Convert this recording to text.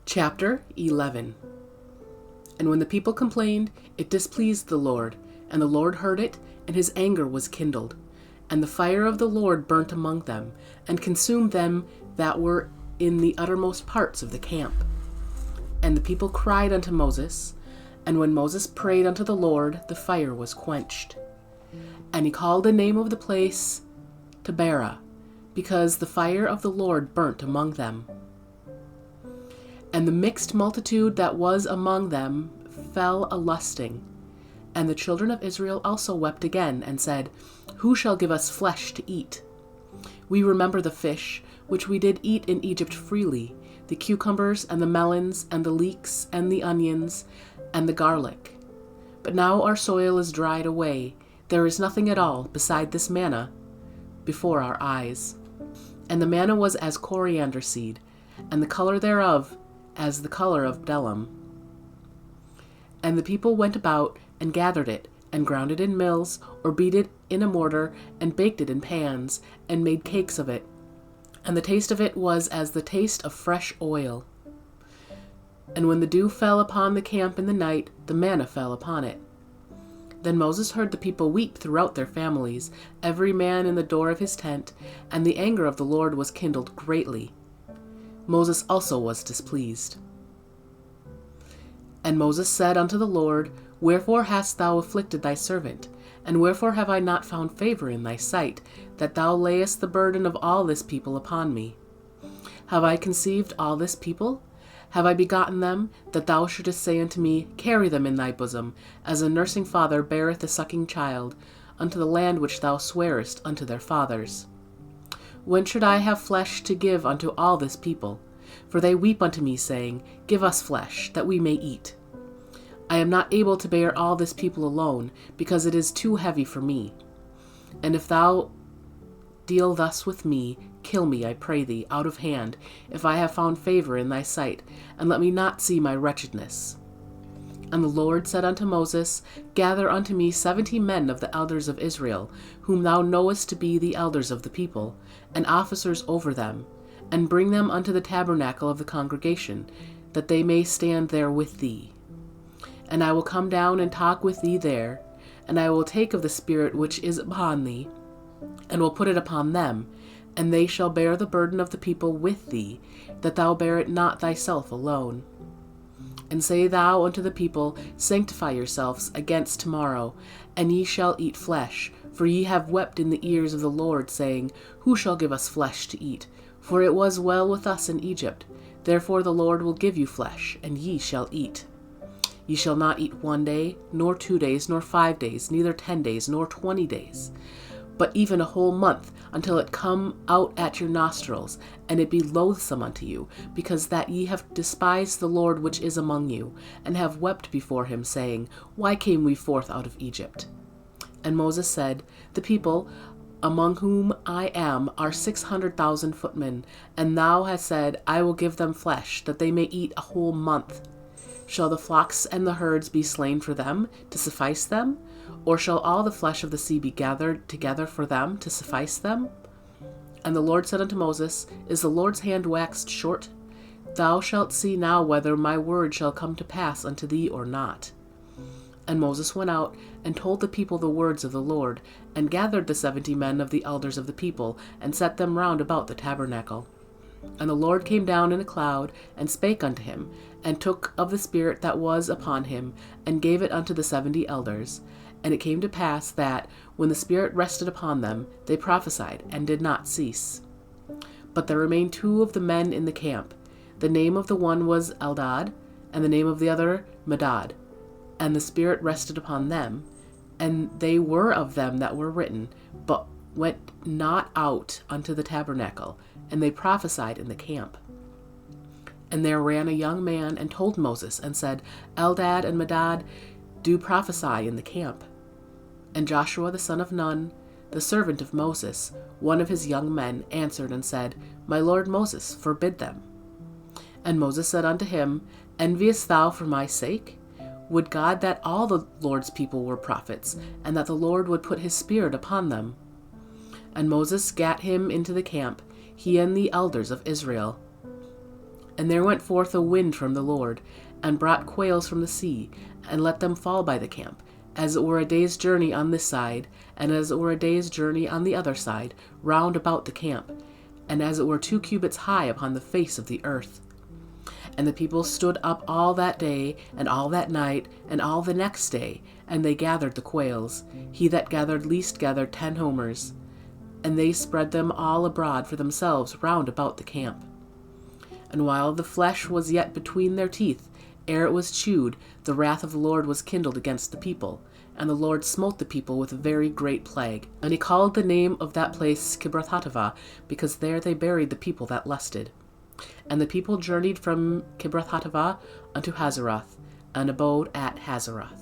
Chapter 11. And when the people complained, it displeased the Lord, and the Lord heard it, and his anger was kindled. And the fire of the Lord burnt among them, and consumed them that were in the uttermost parts of the camp. And the people cried unto Moses, and when Moses prayed unto the Lord, the fire was quenched. And he called the name of the place Taberah, because the fire of the Lord burnt among them. And the mixed multitude that was among them fell a-lusting. And the children of Israel also wept again, and said, Who shall give us flesh to eat? We remember the fish, which we did eat in Egypt freely, the cucumbers, and the melons, and the leeks, and the onions, and the garlic. But now our soil is dried away, there is nothing at all beside this manna before our eyes. And the manna was as coriander seed, and the color thereof as the color of bdellium. And the people went about and gathered it, and ground it in mills, or beat it in a mortar, and baked it in pans, and made cakes of it. And the taste of it was as the taste of fresh oil. And when the dew fell upon the camp in the night, the manna fell upon it. Then Moses heard the people weep throughout their families, every man in the door of his tent, and the anger of the Lord was kindled greatly. Moses also was displeased. And Moses said unto the Lord, Wherefore hast thou afflicted thy servant? And wherefore have I not found favor in thy sight, that thou layest the burden of all this people upon me? Have I conceived all this people? Have I begotten them, that thou shouldest say unto me, Carry them in thy bosom, as a nursing father beareth a sucking child, unto the land which thou swarest unto their fathers? When should I have flesh to give unto all this people? For they weep unto me, saying, Give us flesh, that we may eat. I am not able to bear all this people alone, because it is too heavy for me. And if thou deal thus with me, kill me, I pray thee, out of hand, if I have found favor in thy sight, and let me not see my wretchedness. And the Lord said unto Moses, Gather unto me 70 men of the elders of Israel, whom thou knowest to be the elders of the people, and officers over them, and bring them unto the tabernacle of the congregation, that they may stand there with thee. And I will come down and talk with thee there, and I will take of the Spirit which is upon thee, and will put it upon them, and they shall bear the burden of the people with thee, that thou bear it not thyself alone. And say thou unto the people, Sanctify yourselves against tomorrow, and ye shall eat flesh, for ye have wept in the ears of the Lord, saying, Who shall give us flesh to eat? For it was well with us in Egypt. Therefore the Lord will give you flesh, and ye shall eat. Ye shall not eat 1 day, nor 2 days, nor 5 days, neither 10 days, nor 20 days, but even a whole month, until it come out at your nostrils, and it be loathsome unto you, because that ye have despised the Lord which is among you, and have wept before him, saying, Why came we forth out of Egypt? And Moses said, The people, among whom I am, are 600,000 footmen, and thou hast said, I will give them flesh, that they may eat a whole month. Shall the flocks and the herds be slain for them, to suffice them? Or shall all the flesh of the sea be gathered together for them, to suffice them? And the Lord said unto Moses, Is the Lord's hand waxed short? Thou shalt see now whether my word shall come to pass unto thee or not. And Moses went out, and told the people the words of the Lord, and gathered the 70 men of the elders of the people, and set them round about the tabernacle. And the Lord came down in a cloud, and spake unto him, and took of the Spirit that was upon him, and gave it unto the 70 elders. And it came to pass that, when the Spirit rested upon them, they prophesied, and did not cease. But there remained 2 of the men in the camp. The name of the one was Eldad, and the name of the other Medad. And the Spirit rested upon them, and they were of them that were written, but went not out unto the tabernacle, and they prophesied in the camp. And there ran a young man, and told Moses, and said, Eldad and Medad do prophesy in the camp. And Joshua the son of Nun, the servant of Moses, one of his young men, answered and said, My lord Moses, forbid them. And Moses said unto him, Enviest thou for my sake? Would God that all the Lord's people were prophets, and that the Lord would put his Spirit upon them. And Moses gat him into the camp, he and the elders of Israel. And there went forth a wind from the Lord, and brought quails from the sea, and let them fall by the camp, as it were a day's journey on this side, and as it were a day's journey on the other side, round about the camp, and as it were 2 cubits high upon the face of the earth. And the people stood up all that day, and all that night, and all the next day, and they gathered the quails. He that gathered least gathered 10 homers. And they spread them all abroad for themselves round about the camp. And while the flesh was yet between their teeth, ere it was chewed, the wrath of the Lord was kindled against the people, and the Lord smote the people with a very great plague. And he called the name of that place Kibroth-hattaavah, because there they buried the people that lusted. And the people journeyed from Kibroth-hattaavah unto Hazeroth, and abode at Hazeroth.